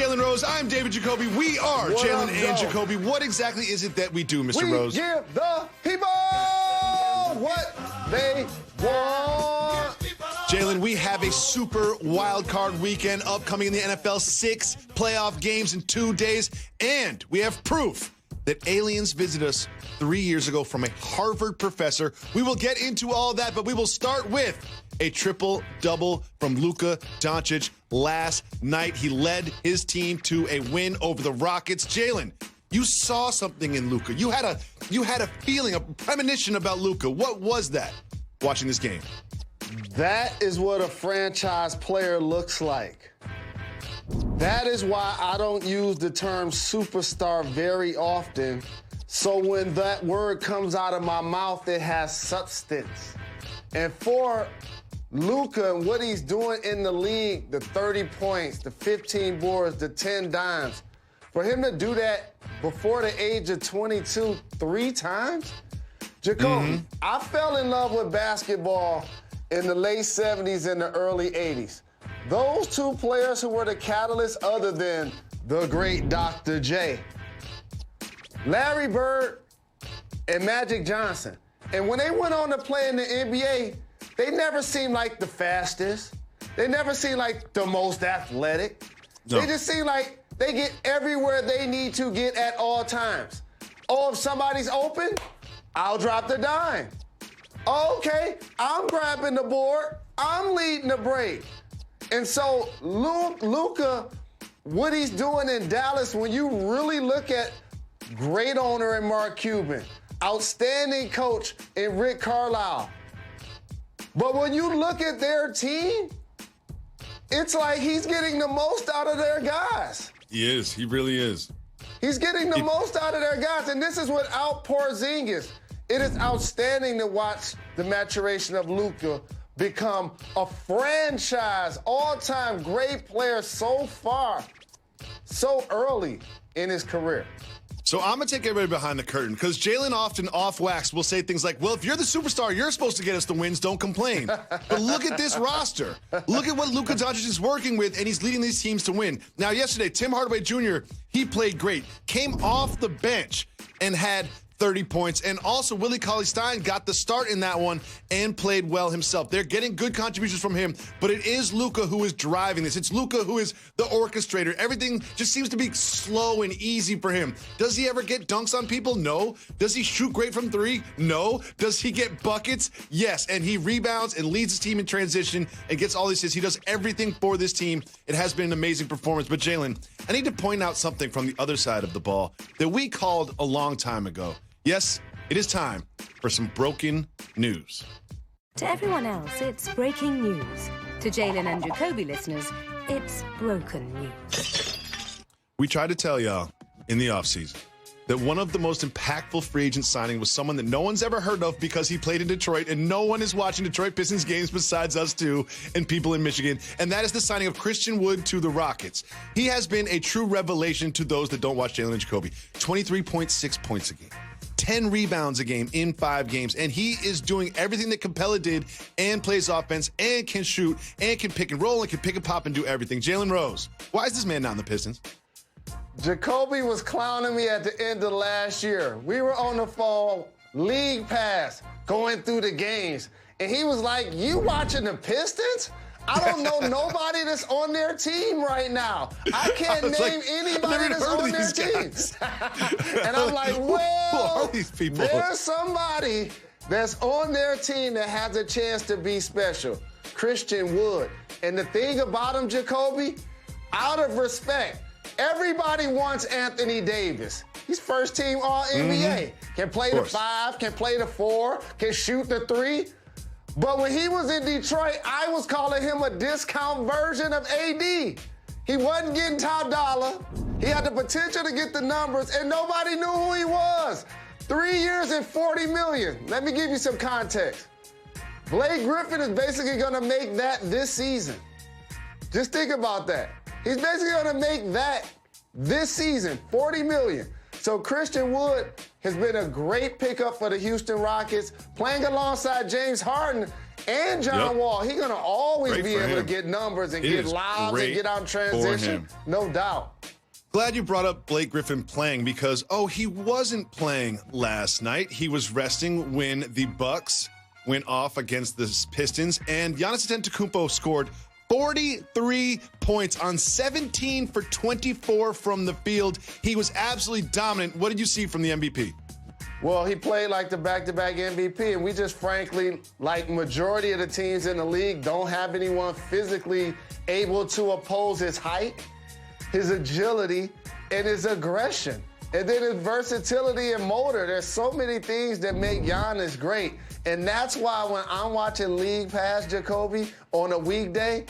Jalen Rose. I'm David Jacoby. We are Jalen and Jacoby. What exactly is it that we do, Mr. Rose? We give the people what they want. Jalen, we have a super wild card weekend upcoming in the NFL. 6 playoff games in 2 days. And we have proof that aliens visited us 3 years ago from a Harvard professor. We will get into all that, but we will start with a triple-double from Luka Doncic last night. He led his team to a win over the Rockets. Jalen, you saw something in Luka. You had a feeling, a premonition about Luka. What was that watching this game? That is what a franchise player looks like. That is why I don't use the term superstar very often. So when that word comes out of my mouth, it has substance. And for Luka and what he's doing in the league, the 30 points, the 15 boards, the 10 dimes, for him to do that before the age of 22 3 times? Jacoby, I fell in love with basketball in the late 70s and the early 80s. Those 2 players who were the catalyst other than the great Dr. J. Larry Bird and Magic Johnson. And when they went on to play in the NBA, they never seemed like the fastest. They never seemed like the most athletic. No. They just seem like they get everywhere they need to get at all times. Oh, if somebody's open, I'll drop the dime. Okay, I'm grabbing the board. I'm leading the break. And so Luka, what he's doing in Dallas, when you really look at great owner in Mark Cuban, outstanding coach in Rick Carlisle. But when you look at their team, it's like he's getting the most out of their guys. He is. He really is. He's getting the most out of their guys. And this is without Porzingis. It is outstanding to watch the maturation of Luka become a franchise, all-time great player so far, so early in his career. So I'm going to take everybody behind the curtain because Jalen often off-wax will say things like, well, if you're the superstar, you're supposed to get us the wins, don't complain. But look at this roster. Look at what Luka Doncic is working with, and he's leading these teams to win. Now, yesterday, Tim Hardaway Jr., he played great, came off the bench and had 30 points. And also, Willie Cauley-Stein got the start in that one and played well himself. They're getting good contributions from him, but it is Luka who is driving this. It's Luka who is the orchestrator. Everything just seems to be slow and easy for him. Does he ever get dunks on people? No. Does he shoot great from 3? No. Does he get buckets? Yes. And he rebounds and leads his team in transition and gets all these assists. He does everything for this team. It has been an amazing performance. But Jalen, I need to point out something from the other side of the ball that we called a long time ago. Yes, it is time for some broken news. To everyone else, it's breaking news. To Jalen and Jacoby listeners, it's broken news. We tried to tell y'all in the offseason that one of the most impactful free agent signing was someone that no one's ever heard of because he played in Detroit and no one is watching Detroit Pistons games besides us two and people in Michigan, and that is the signing of Christian Wood to the Rockets. He has been a true revelation to those that don't watch Jalen and Jacoby. 23.6 points a game. 10 rebounds a game in 5 games, and he is doing everything that Capella did and plays offense and can shoot and can pick and roll and can pick and pop and do everything. Jalen Rose, why is this man not in the Pistons? Jacoby was clowning me at the end of last year. We were on the phone, League Pass, going through the games, and he was like, you watching the Pistons? I don't know nobody that's on their team right now. I can't name anybody that's on their team. And I'm like, well, who are these people? There's somebody that's on their team that has a chance to be special. Christian Wood. And the thing about him, Jacoby, out of respect, everybody wants Anthony Davis. He's first team All-NBA. Can play the 5, can play the 4, can shoot the 3. But when he was in Detroit, I was calling him a discount version of AD. He wasn't getting top dollar. He had the potential to get the numbers, and nobody knew who he was. 3 years and $40 million. Let me give you some context. Blake Griffin is basically going to make that this season. Just think about that. He's basically going to make that this season, $40 million. So Christian Wood has been a great pickup for the Houston Rockets, playing alongside James Harden And John Wall, he's going to always Great be for able to him. get numbers and It get is lobs great and get out in for transition. him. No doubt. Glad you brought up Blake Griffin playing because, he wasn't playing last night. He was resting when the Bucks went off against the Pistons, and Giannis Antetokounmpo scored 43 points on 17 for 24 from the field. He was absolutely dominant. What did you see from the MVP? Well, he played like the back-to-back MVP, and we just frankly, like majority of the teams in the league, don't have anyone physically able to oppose his height, his agility, and his aggression. And then his versatility and motor. There's so many things that make Giannis great. And that's why when I'm watching League Pass Jacoby on a weekday,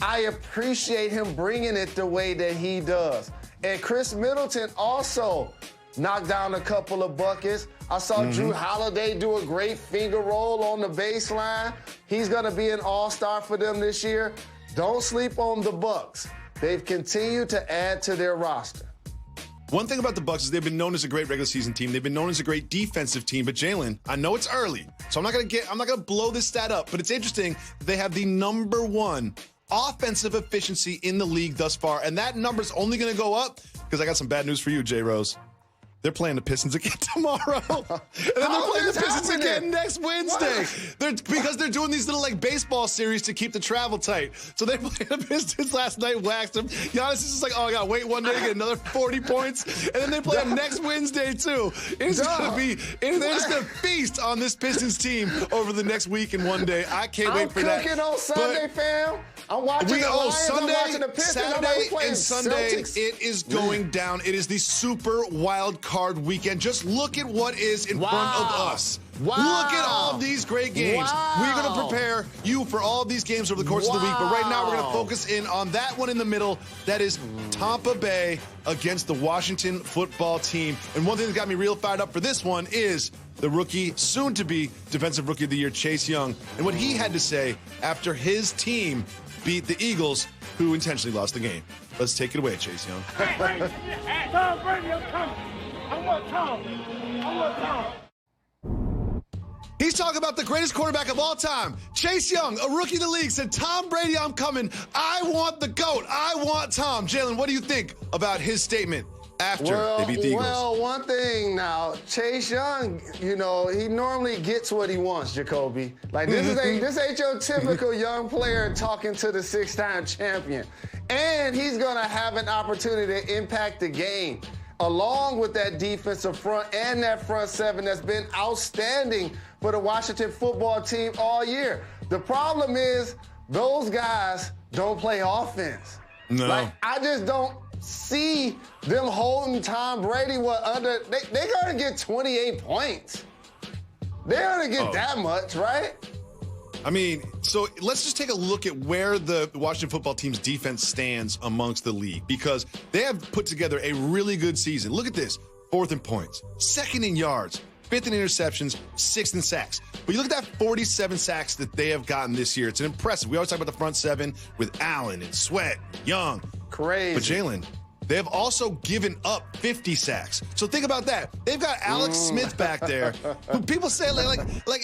I appreciate him bringing it the way that he does. And Chris Middleton also knocked down a couple of buckets. I saw Drew Holiday do a great finger roll on the baseline. He's going to be an all-star for them this year. Don't sleep on the Bucks. They've continued to add to their roster. One thing about the Bucks is they've been known as a great regular season team. They've been known as a great defensive team. But Jalen, I know it's early, so I'm not gonna blow this stat up. But it's interesting that they have the #1 offensive efficiency in the league thus far, and that number's only gonna go up because I got some bad news for you, J. Rose. They're playing the Pistons again tomorrow. And then they're playing the Pistons again next Wednesday. Because they're doing these little baseball series to keep the travel tight. So they played the Pistons last night, waxed them. Giannis is just like, I gotta wait one day to get another 40 points. And then they play them next Wednesday too. It's gonna be, they're just gonna feast on this Pistons team over the next week and one day. I can't wait for that. I'm cooking on Sunday, fam. I'm watching the Lions, Sunday, I'm watching the Pistons, Saturday, and Sunday, Celtics. it is going down. It is the super wild card weekend. Just look at what is in front of us. Wow. Look at all of these great games. We're going to prepare you for all of these games over the course of the week. But right now, we're going to focus in on that one in the middle. That is Tampa Bay against the Washington football team. And one thing that got me real fired up for this one is the rookie, soon-to-be Defensive Rookie of the Year, Chase Young, and what he had to say after his team beat the Eagles, who intentionally lost the game. Let's take it away, Chase Young. Tom Brady, I'm coming. I want Tom. He's talking about the greatest quarterback of all time. Chase Young, a rookie of the league, said, Tom Brady, I'm coming. I want the GOAT. I want Tom. Jalen, what do you think about his statement after they beat the Eagles? Well, one thing now, Chase Young, he normally gets what he wants, Jacoby. Like, this ain't your typical young player talking to the 6-time champion. And he's going to have an opportunity to impact the game, along with that defensive front and that front seven that's been outstanding for the Washington football team all year. The problem is those guys don't play offense. No. Like, I just don't see them holding Tom Brady they're going to get 28 points. They're going to get that much, right? I mean, so let's just take a look at where the Washington football team's defense stands amongst the league, because they have put together a really good season. Look at this: 4th in points, 2nd in yards, 5th in interceptions, 6th in sacks. But you look at that 47 sacks that they have gotten this year. It's an impressive. We always talk about the front seven with Allen and Sweat, Young. Crazy. But Jalen, they have also given up 50 sacks. So think about that. They've got Alex Smith back there, who people say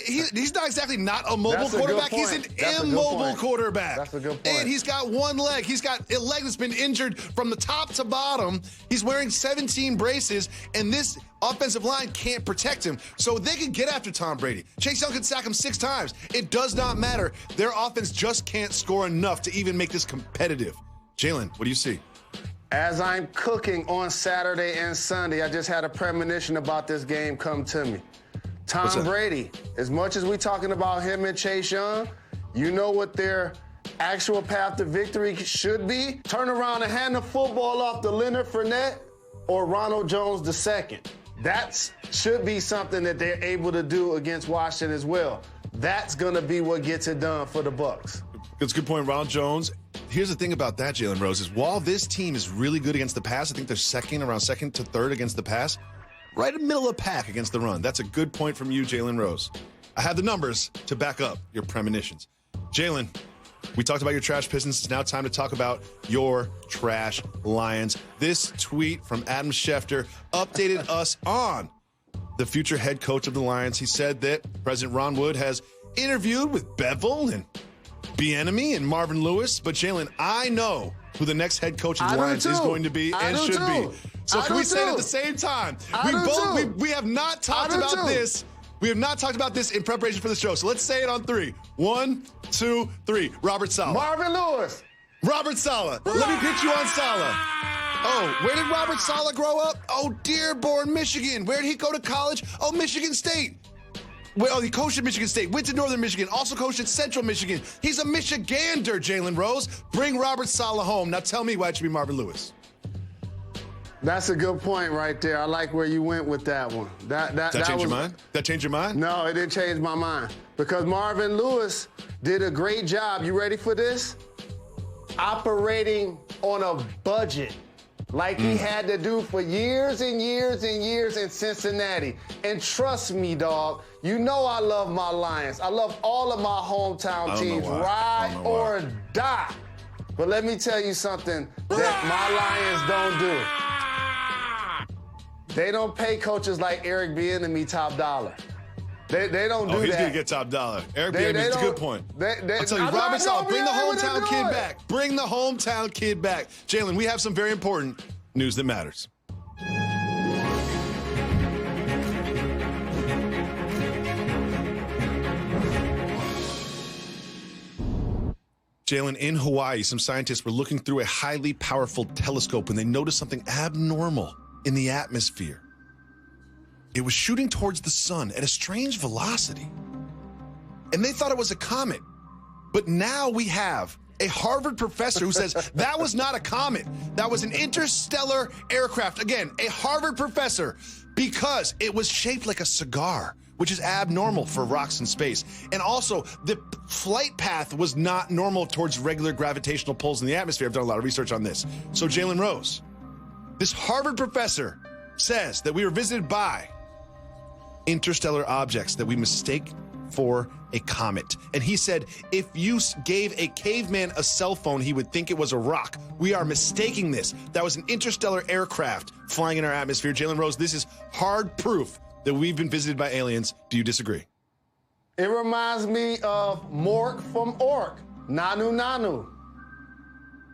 he's not exactly not a mobile quarterback. He's an immobile quarterback. That's a good point. And he's got one leg. He's got a leg that's been injured from the top to bottom. He's wearing 17 braces, and this offensive line can't protect him. So they can get after Tom Brady. Chase Young could sack him 6 times. It does not matter. Their offense just can't score enough to even make this competitive. Jalen, what do you see? As I'm cooking on Saturday and Sunday, I just had a premonition about this game come to me. Tom Brady, as much as we're talking about him and Chase Young, you know what their actual path to victory should be? Turn around and hand the football off to Leonard Fournette or Ronald Jones II. That should be something that they're able to do against Washington as well. That's going to be what gets it done for the Bucks. That's a good point, Ronald Jones. Here's the thing about that, Jalen Rose, is while this team is really good against the pass, I think they're around second to third against the pass, right in the middle of the pack against the run. That's a good point from you, Jalen Rose. I have the numbers to back up your premonitions. Jalen, we talked about your trash Pistons. It's now time to talk about your trash Lions. This tweet from Adam Schefter updated us on the future head coach of the Lions. He said that President Ron Wood has interviewed with Bevel and Bieniemy and Marvin Lewis, but Jalen, I know who the next head coach of the Lions is going to be and should be. So can we say it at the same time? We have not talked about this. We have not talked about this in preparation for the show. So let's say it on 3. 1, 2, 3. Robert Saleh. Marvin Lewis. Robert Saleh. Let me pitch you on Saleh. Oh, where did Robert Saleh grow up? Oh, Dearborn, Michigan. Where did he go to college? Oh, Michigan State. Well, he coached at Michigan State, went to Northern Michigan, also coached at Central Michigan. He's a Michigander, Jalen Rose. Bring Robert Saleh home. Now tell me why it should be Marvin Lewis. That's a good point right there. I like where you went with that one. That changed your mind? That changed your mind? No, it didn't change my mind. Because Marvin Lewis did a great job. You ready for this? Operating on a budget like he had to do for years and years and years in Cincinnati. And trust me, dog, you know I love my Lions. I love all of my hometown teams, ride or die. But let me tell you something that my Lions don't do. They don't pay coaches like Eric Bieniemy top dollar. They don't do that. He's going to get top dollar. Eric Bieniemy, it's a good point. I'll tell you, Robert Saleh, bring the hometown kid back. Bring the hometown kid back. Jalen, we have some very important news that matters. Jalen, in Hawaii, some scientists were looking through a highly powerful telescope when they noticed something abnormal in the atmosphere. It was shooting towards the sun at a strange velocity. And they thought it was a comet. But now we have a Harvard professor who says that was not a comet. That was an interstellar aircraft. Again, a Harvard professor, because it was shaped like a cigar, which is abnormal for rocks in space. And also, the flight path was not normal towards regular gravitational pulls in the atmosphere. I've done a lot of research on this. So Jalen Rose, this Harvard professor says that we were visited by interstellar objects that we mistake for a comet. And he said, if you gave a caveman a cell phone, he would think it was a rock. We are mistaking this. That was an interstellar aircraft flying in our atmosphere. Jalen Rose, this is hard proof that we've been visited by aliens. Do you disagree? It reminds me of Mork from Ork. Nanu Nanu.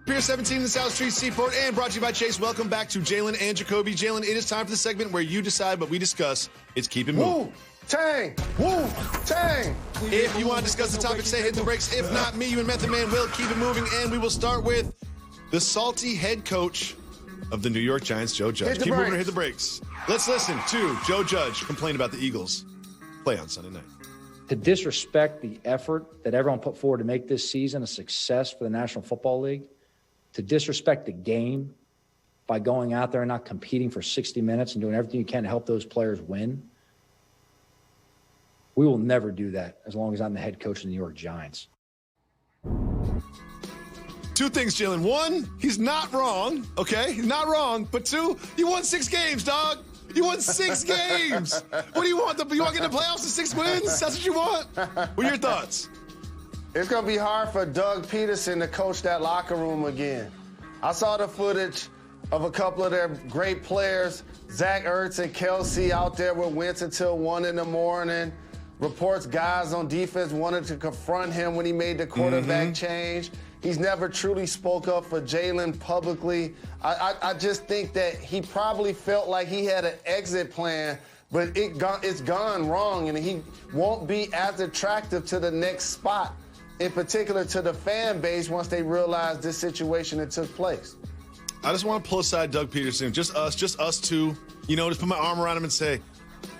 Pier 17 in the South Street Seaport, and brought to you by Chase. Welcome back to Jalen and Jacoby. Jalen, it is time for the segment where you decide what we discuss. It's Keep It Moving. Woo! Tang! Woo! Tang! If you want to discuss the topic, say hit the brakes. If not, me, you, and Method Man will keep it moving, and we will start with the salty head coach of the New York Giants, Joe Judge. Keep moving or hit the brakes. Let's listen to Joe Judge complain about the Eagles play on Sunday night. To disrespect the effort that everyone put forward to make this season a success for the National Football League, to disrespect the game by going out there and not competing for 60 minutes and doing everything you can to help those players win, we will never do that as long as I'm the head coach of the New York Giants. Two things, Jalen. One, he's not wrong, okay? He's not wrong. But two, you won 6 games, dog. You won 6 games. What do you want? You want to get in the playoffs with 6 wins? That's what you want? What are your thoughts? It's going to be hard for Doug Peterson to coach that locker room again. I saw the footage of a couple of their great players, Zach Ertz and Kelsey, out there with Wentz until 1 in the morning. Reports guys on defense wanted to confront him when he made the quarterback change. He's never truly spoke up for Jalen publicly. I just think that he probably felt like he had an exit plan, but it's gone wrong, and he won't be as attractive to the next spot, in particular to the fan base, once they realize this situation that took place. I just want to pull aside Doug Peterson, just us two, just put my arm around him and say,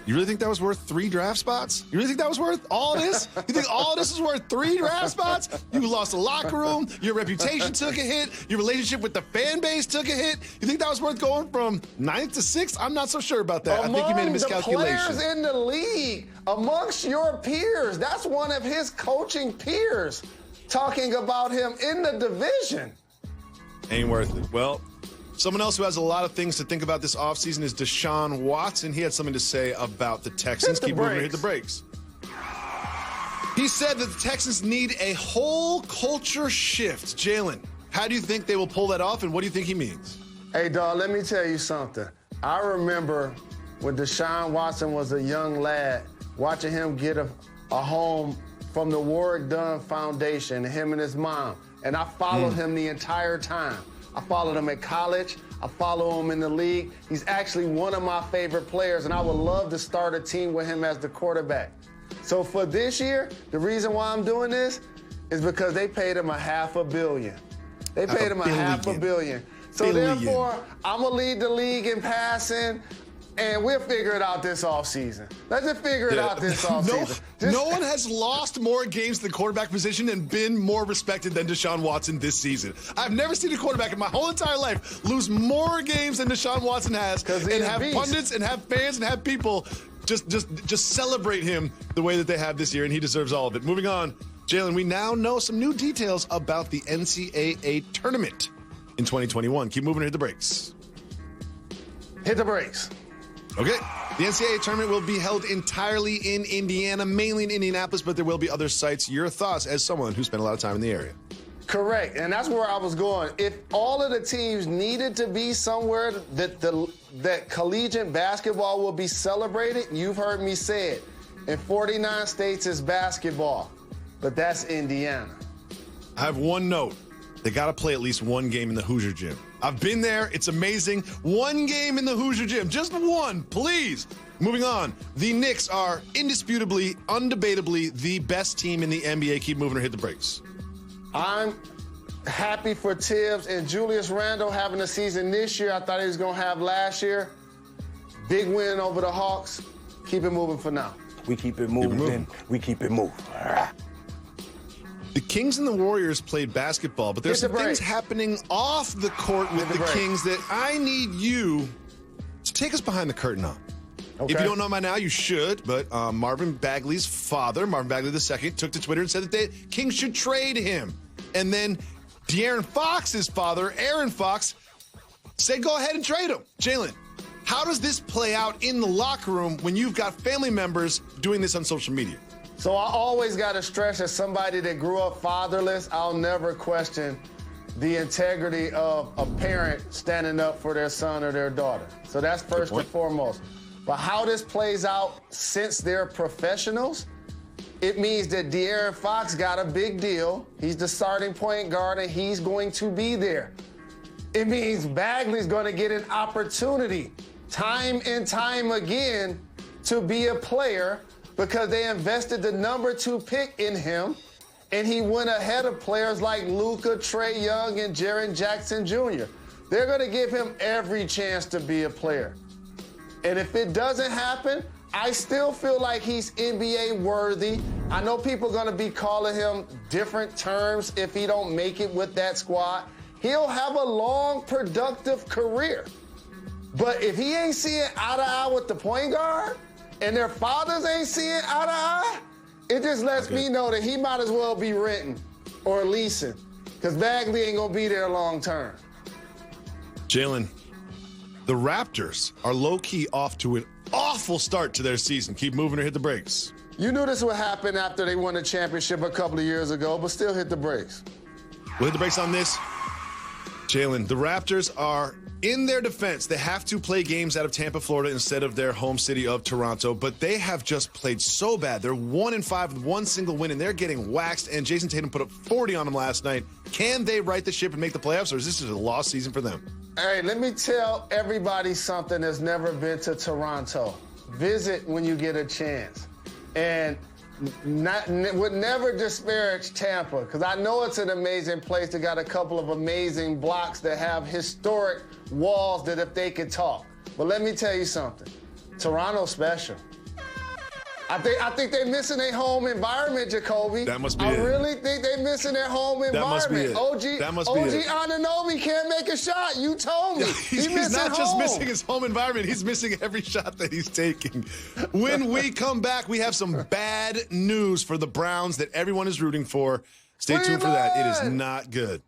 you really think that was worth 3 draft spots? You really think that was worth all this? You think all this is worth 3 draft spots? You lost a locker room. Your reputation took a hit. Your relationship with the fan base took a hit. You think that was worth going from 9th to 6th? I'm not so sure about that. I think you made a miscalculation. The players in the league, amongst your peers, that's one of his coaching peers talking about him in the division. Ain't worth it. Well, someone else who has a lot of things to think about this offseason is Deshaun Watson. He had something to say about the Texans. Keep moving, hit the brakes. He said that the Texans need a whole culture shift. Jalen, how do you think they will pull that off, and what do you think he means? Hey, dog, let me tell you something. I remember when Deshaun Watson was a young lad, watching him get a home from the Warwick Dunn Foundation, him and his mom. And I followed him the entire time. I followed him at college. I follow him in the league. He's actually one of my favorite players, and I would love to start a team with him as the quarterback. So for this year, the reason why I'm doing this is because they paid him $500 million. They paid him $500 million. So therefore, I'm going to lead the league in passing, and we'll figure it out this offseason. Let's just figure it out this offseason. No one has lost more games to the quarterback position and been more respected than Deshaun Watson this season. I've never seen a quarterback in my whole entire life lose more games than Deshaun Watson has, and have pundits and have fans and have people just celebrate him the way that they have this year, and he deserves all of it. Moving on, Jalen, we now know some new details about the NCAA tournament in 2021. Keep moving or hit the brakes. Hit the brakes. Okay. The NCAA tournament will be held entirely in Indiana, mainly in Indianapolis, but there will be other sites. Your thoughts as someone who spent a lot of time in the area? Correct, and that's where I was going. If all of the teams needed to be somewhere that collegiate basketball will be celebrated, you've heard me say it. In 49 states is basketball, but that's Indiana. I have one note. They got to play at least one game in the Hoosier Gym. I've been there. It's amazing. One game in the Hoosier Gym. Just one, please. Moving on. The Knicks are indisputably, undebatably the best team in the NBA. Keep moving or hit the brakes. I'm happy for Tibbs and Julius Randle having a season this year I thought he was going to have last year. Big win over the Hawks. Keep it moving for now. We keep it moving. We keep it moving. The Kings and the Warriors played basketball, but there's some things happening off the court with the Kings that I need you to take us behind the curtain on. Okay. If you don't know by now, you should, but Marvin Bagley's father, Marvin Bagley II, took to Twitter and said that the Kings should trade him. And then De'Aaron Fox's father, Aaron Fox, said go ahead and trade him. Jalen, how does this play out in the locker room when you've got family members doing this on social media? So I always got to stress, as somebody that grew up fatherless, I'll never question the integrity of a parent standing up for their son or their daughter. So that's first and foremost. But how this plays out, since they're professionals, it means that De'Aaron Fox got a big deal. He's the starting point guard, and he's going to be there. It means Bagley's going to get an opportunity time and time again to be a player, because they invested the number 2 pick in him, and he went ahead of players like Luka, Trae Young, and Jaren Jackson Jr. They're going to give him every chance to be a player. And if it doesn't happen, I still feel like he's NBA worthy. I know people are going to be calling him different terms if he don't make it with that squad. He'll have a long, productive career. But if he ain't seeing eye to eye with the point guard, and their fathers ain't seeing eye to eye, it just lets me know that he might as well be renting or leasing, because Bagley ain't going to be there long term. Jalen, the Raptors are low-key off to an awful start to their season. Keep moving or hit the brakes. You knew this would happen after they won the championship a couple of years ago, but still hit the brakes. We'll hit the brakes on this. Jalen, the Raptors are, in their defense, they have to play games out of Tampa, Florida, instead of their home city of Toronto, but they have just played so bad. They're 1-5 with one single win, and they're getting waxed, and Jason Tatum put up 40 on them last night. Can they right the ship and make the playoffs, or is this just a lost season for them? Hey, let me tell everybody something that's never been to Toronto. Visit when you get a chance. And would never disparage Tampa, because I know it's an amazing place. They got a couple of amazing blocks that have historic walls that if they could talk. But let me tell you something. Toronto's special. I think they're missing their home environment, Jacoby. That must be I it. really think they're missing their home environment. OG Anunoby can't make a shot. You told me. He's not just missing his home environment. He's missing every shot that he's taking. When we come back, we have some bad news for the Browns that everyone is rooting for. Stay tuned for that. It is not good.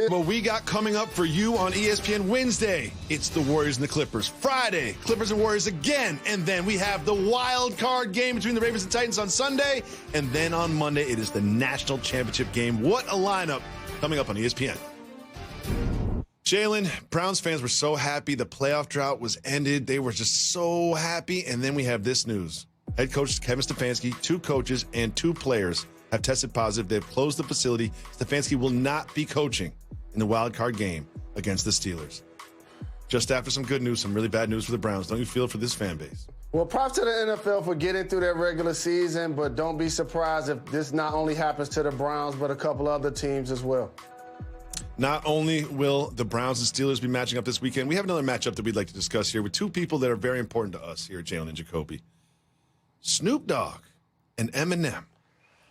What we got coming up for you on ESPN Wednesday, it's the Warriors and the Clippers. Friday, Clippers and Warriors again. And then we have the wild card game between the Ravens and Titans on Sunday. And then on Monday, it is the national championship game. What a lineup coming up on ESPN. Jalen, Browns fans were so happy the playoff drought was ended. They were just so happy. And then we have this news. Head coach Kevin Stefanski, 2 coaches, and 2 players have tested positive. They've closed the facility. Stefanski will not be coaching in the wild card game against the Steelers. Just after some good news, some really bad news for the Browns. Don't you feel it for this fan base? Well, props to the NFL for getting through their regular season, but don't be surprised if this not only happens to the Browns, but a couple other teams as well. Not only will the Browns and Steelers be matching up this weekend, we have another matchup that we'd like to discuss here with 2 people that are very important to us here at Jalen Jacoby. Snoop Dogg and Eminem,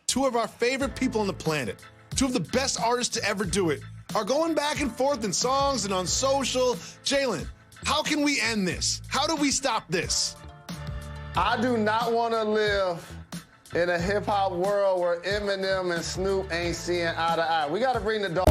2 of our favorite people on the planet, 2 of the best artists to ever do it, are going back and forth in songs and on social. Jalen, how can we end this? How do we stop this? I do not want to live in a hip-hop world where Eminem and Snoop ain't seeing eye to eye. We got to bring the dog.